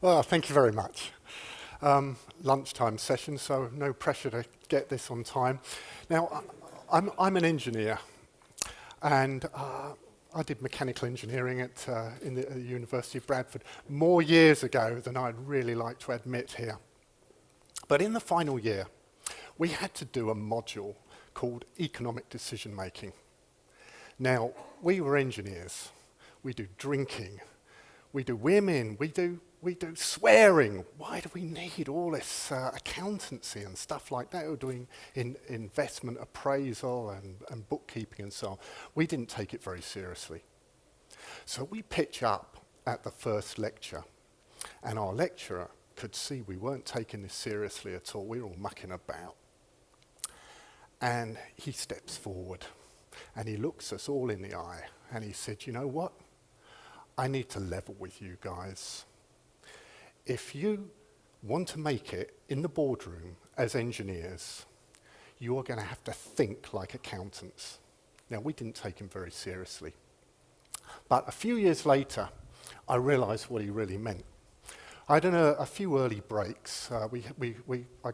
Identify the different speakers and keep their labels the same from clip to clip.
Speaker 1: Well, thank you very much. Lunchtime session, so no pressure to get this on time. Now, I'm an engineer, and I did mechanical engineering at the University of Bradford more years ago than I'd really like to admit here. But in the final year, we had to do a module called economic decision making. Now, we were engineers. We do drinking, we do women, we do swearing. Why do we need all this accountancy and stuff like that? We're doing investment appraisal and bookkeeping and so on. We didn't take it very seriously. So we pitch up at the first lecture, and our lecturer could see we weren't taking this seriously at all. We were all mucking about. And he steps forward, and he looks us all in the eye, and he said, "You know what? I need to level with you guys. If you want to make it in the boardroom as engineers, you are going to have to think like accountants." Now, we didn't take him very seriously. But a few years later, I realized what he really meant. I done a few early breaks. I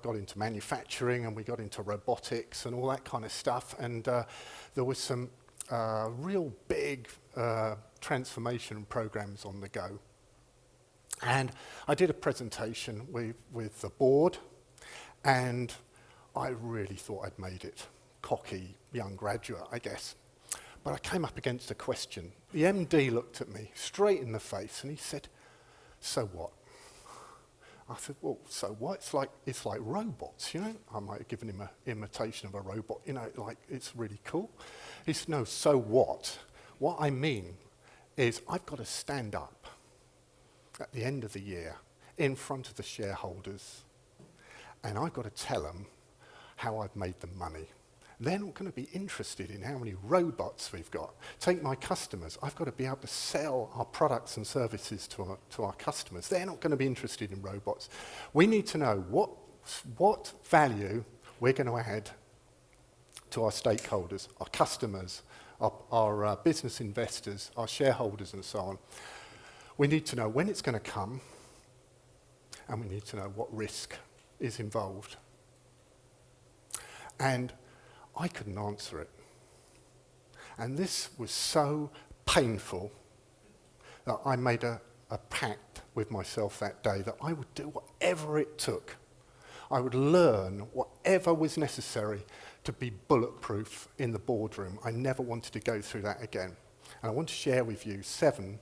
Speaker 1: got into manufacturing, and we got into robotics and all that kind of stuff. And there was some real big transformation programs on the go. And I did a presentation with the board, and I really thought I'd made it. Cocky young graduate, I guess. But I came up against a question. The MD looked at me straight in the face, and he said, "So what?" I said, "Well, so what? It's like robots, you know?" I might have given him an imitation of a robot, you know, like it's really cool. He said, "No, so what? What I mean is I've got to stand up at the end of the year in front of the shareholders, and I've got to tell them how I've made them money. They're not going to be interested in how many robots we've got. Take my customers. I've got to be able to sell our products and services to our customers. They're not going to be interested in robots. We need to know what value we're going to add to our stakeholders, our customers, our business investors, our shareholders, and so on. We need to know when it's going to come, and we need to know what risk is involved." And I couldn't answer it. And this was so painful that I made a pact with myself that day that I would do whatever it took. I would learn whatever was necessary to be bulletproof in the boardroom. I never wanted to go through that again. And I want to share with you 7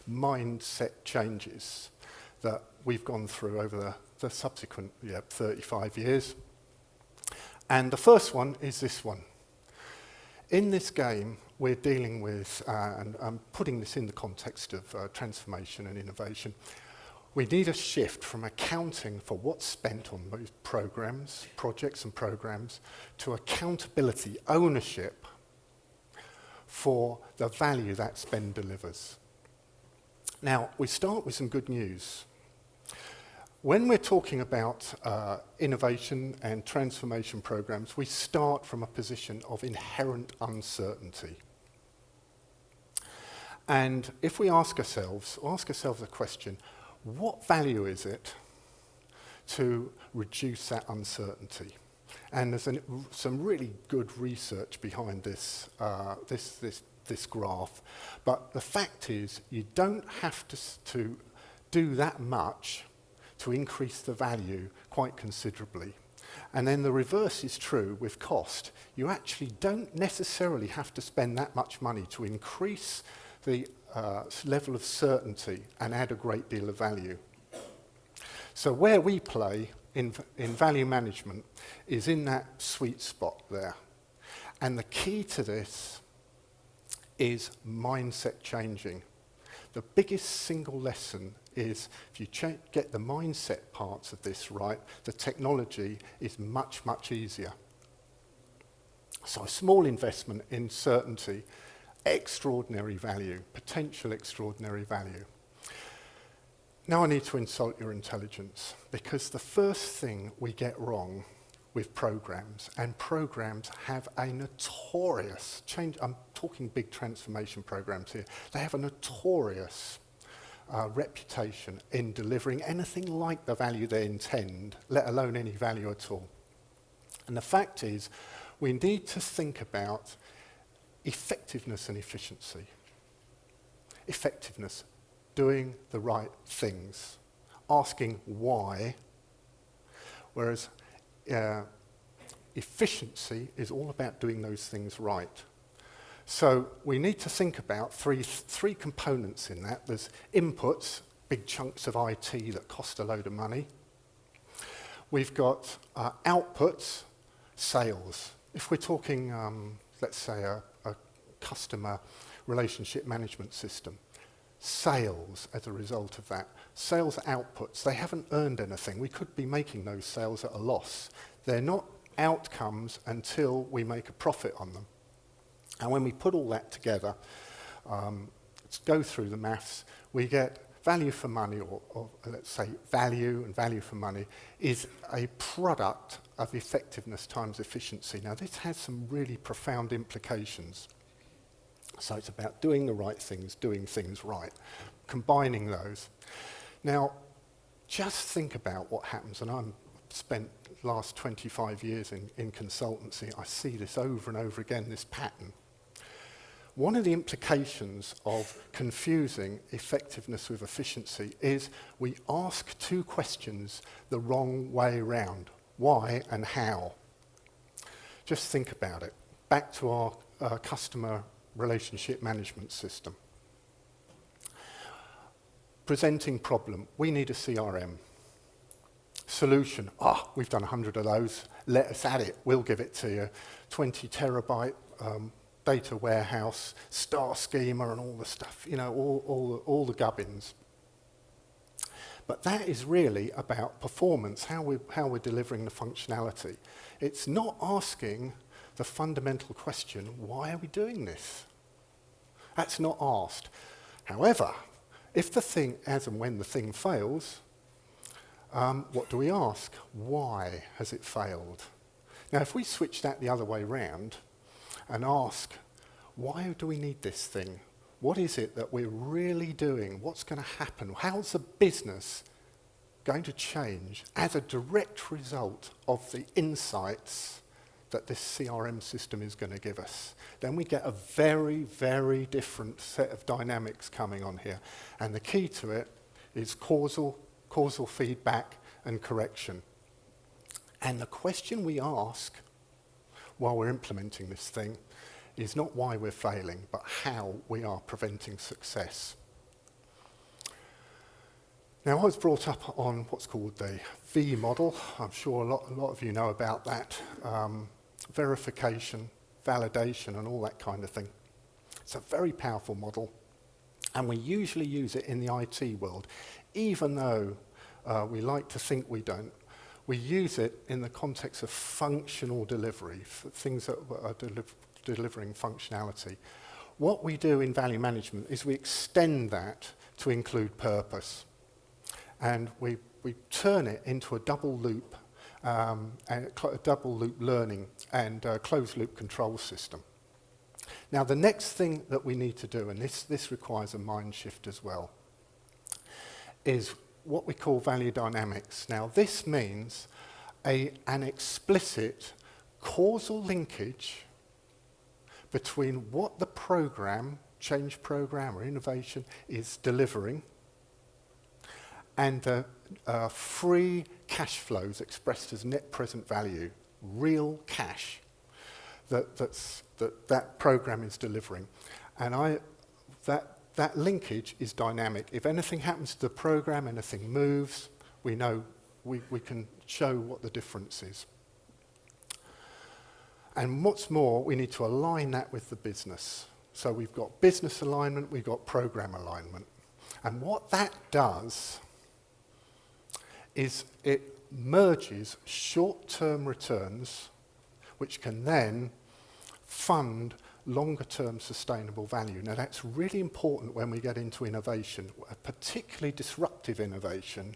Speaker 1: mindset changes that we've gone through over the subsequent 35 years. And the first one is this one. In this game, we're dealing with, and I'm putting this in the context of transformation and innovation, we need a shift from accounting for what's spent on those programs, projects and programs, to accountability, ownership for the value that spend delivers. Now, we start with some good news. When we're talking about innovation and transformation programs, we start from a position of inherent uncertainty. And if we ask ourselves the question, what value is it to reduce that uncertainty? And there's some really good research behind this graph. But the fact is, you don't have to do that much to increase the value quite considerably. And then the reverse is true with cost. You actually don't necessarily have to spend that much money to increase the level of certainty and add a great deal of value. So where we play in value management is in that sweet spot there. And the key to this is mindset changing. The biggest single lesson is if you get the mindset parts of this right, the technology is much, much easier. So a small investment in certainty, extraordinary value, potential extraordinary value. Now I need to insult your intelligence, because the first thing we get wrong with programs, and programs have a notorious change, I'm talking big transformation programs here, they have a notorious reputation in delivering anything like the value they intend, let alone any value at all. And the fact is, we need to think about effectiveness and efficiency. Effectiveness, doing the right things, asking why, whereas efficiency is all about doing those things right. So we need to think about three components in that. There's inputs, big chunks of IT that cost a load of money. We've got outputs, sales. If we're talking, let's say, a customer relationship management system, sales as a result of that. Sales outputs, they haven't earned anything. We could be making those sales at a loss. They're not outcomes until we make a profit on them. And when we put all that together, let's go through the maths, we get value for money, or let's say value and value for money, is a product of effectiveness times efficiency. Now this has some really profound implications. So it's about doing the right things, doing things right, combining those. Now, just think about what happens, and I've spent the last 25 years in consultancy. I see this over and over again, this pattern. One of the implications of confusing effectiveness with efficiency is we ask two questions the wrong way around. Why and how? Just think about it. Back to our customer relationship management system. Presenting problem, we need a CRM. Solution, we've done 100 of those, let us at it, we'll give it to you. 20 terabyte data warehouse, star schema and all the stuff, you know, all the gubbins. But that is really about performance, how we're delivering the functionality. It's not asking the fundamental question, why are we doing this? That's not asked. However, if the thing, as and when the thing fails, what do we ask? Why has it failed? Now, if we switch that the other way round and ask, why do we need this thing? What is it that we're really doing? What's going to happen? How's the business going to change as a direct result of the insights that this CRM system is going to give us? Then we get a very, very different set of dynamics coming on here. And the key to it is causal feedback and correction. And the question we ask while we're implementing this thing is not why we're failing, but how we are preventing success. Now, I was brought up on what's called the V model. I'm sure a lot of you know about that. Verification, validation, and all that kind of thing. It's a very powerful model, and we usually use it in the IT world, even though we like to think we don't. We use it in the context of functional delivery, for things that are delivering functionality. What we do in value management is we extend that to include purpose. And we turn it into a double loop, learning and closed loop control system. Now the next thing that we need to do, and this requires a mind shift as well, is what we call value dynamics. Now this means an explicit causal linkage between what the program, change program or innovation is delivering and the free cash flows expressed as net present value, real cash that program is delivering. And that linkage is dynamic. If anything happens to the program, anything moves, we know we can show what the difference is. And what's more, we need to align that with the business. So we've got business alignment, we've got program alignment. And what that does is it merges short-term returns, which can then fund longer-term sustainable value. Now that's really important when we get into innovation, particularly disruptive innovation,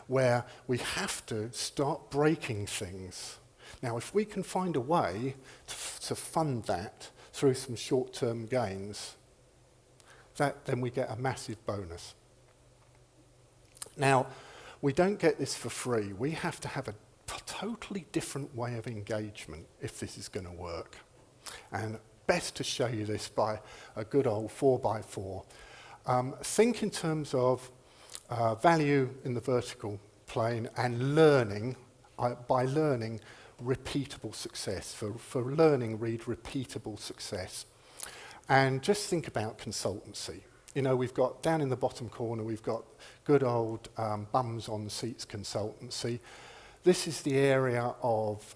Speaker 1: where we have to start breaking things. Now if we can find a way to fund that through some short-term gains, then we get a massive bonus. Now, we don't get this for free. We have to have a totally different way of engagement if this is going to work. And best to show you this by a good old 4x4. Think in terms of value in the vertical plane and learning, by learning, repeatable success. For learning, read repeatable success. And just think about consultancy. You know, we've got, down in the bottom corner, we've got good old bums on seats consultancy. This is the area of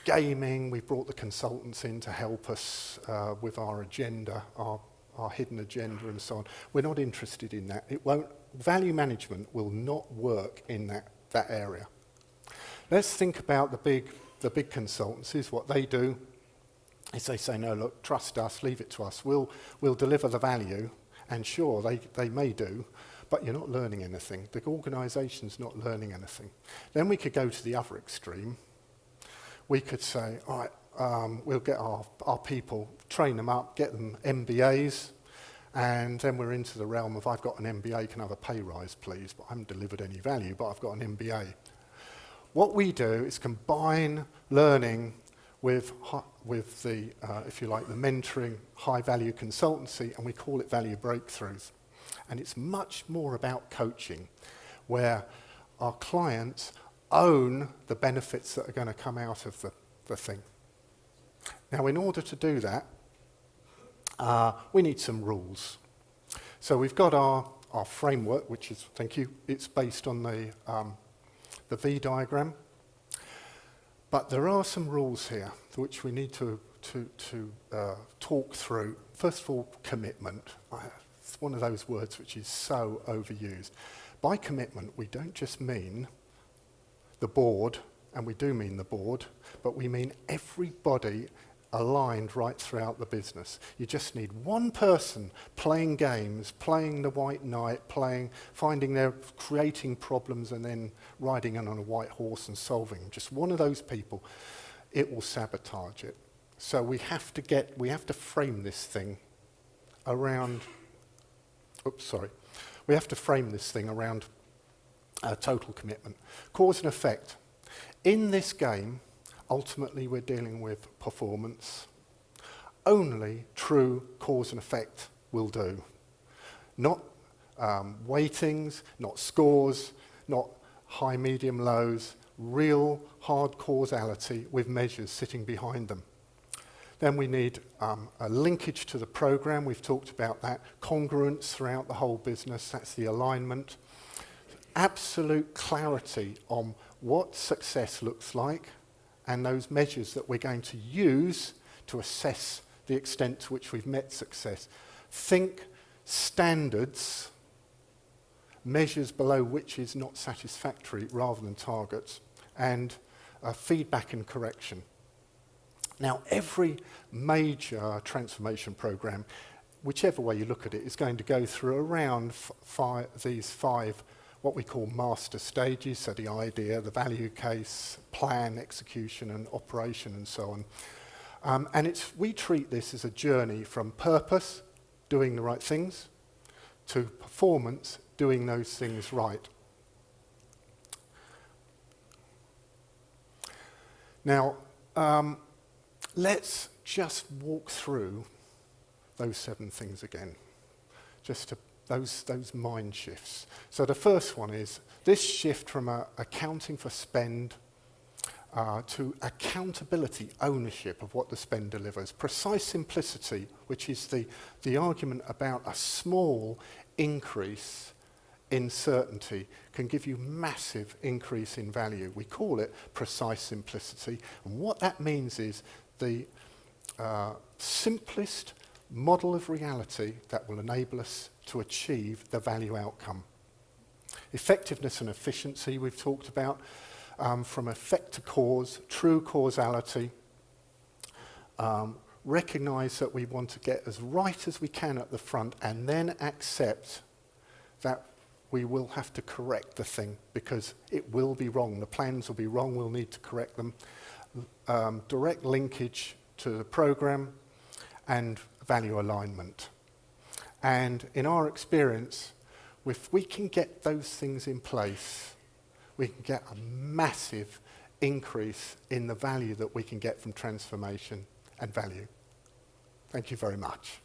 Speaker 1: gaming. We brought the consultants in to help us with our agenda, our hidden agenda and so on. We're not interested in that. It won't, value management will not work in that area. Let's think about the big consultancies. What they do is they say, no, look, trust us, leave it to us. We'll deliver the value. And sure, they may do, but you're not learning anything. The organisation's not learning anything. Then we could go to the other extreme. We could say, all right, we'll get our people, train them up, get them MBAs, and then we're into the realm of, I've got an MBA, can I have a pay rise, please? But I haven't delivered any value, but I've got an MBA. What we do is combine learning with the, if you like, the mentoring, high-value consultancy, and we call it value breakthroughs. And it's much more about coaching, where our clients own the benefits that are going to come out of the thing. Now, in order to do that, we need some rules. So we've got our framework, which is, thank you, it's based on the V diagram. But there are some rules here which we need to talk through. First of all, commitment. It's one of those words which is so overused. By commitment, we don't just mean the board, and we do mean the board, but we mean everybody aligned right throughout the business. You just need one person playing games, playing the white knight, creating problems and then riding in on a white horse and solving. Just one of those people, it will sabotage it. So we have to frame this thing around, we have to frame this thing around total commitment. Cause and effect. In this game, ultimately, we're dealing with performance. Only true cause and effect will do. Not weightings, not scores, not high, medium, lows, real hard causality with measures sitting behind them. Then we need a linkage to the program. We've talked about that. Congruence throughout the whole business. That's the alignment. Absolute clarity on what success looks like and those measures that we're going to use to assess the extent to which we've met success. Think standards, measures below which is not satisfactory rather than targets, and feedback and correction. Now, every major transformation program, whichever way you look at it, is going to go through around these five what we call master stages, so the idea, the value case, plan, execution and operation and so on. And we treat this as a journey from purpose, doing the right things, to performance, doing those things right. Now, let's just walk through those 7 things again, just to those mind shifts. So the first one is this shift from accounting for spend to accountability, ownership of what the spend delivers. Precise simplicity, which is the argument about a small increase in certainty can give you massive increase in value. We call it precise simplicity. And what that means is the simplest model of reality that will enable us to achieve the value outcome. Effectiveness and efficiency we've talked about, from effect to cause, true causality. Recognise that we want to get as right as we can at the front and then accept that we will have to correct the thing because it will be wrong. The plans will be wrong, we'll need to correct them. Direct linkage to the program and value alignment. And in our experience, If we can get those things in place, we can get a massive increase in the value that we can get from transformation and value. Thank you very much.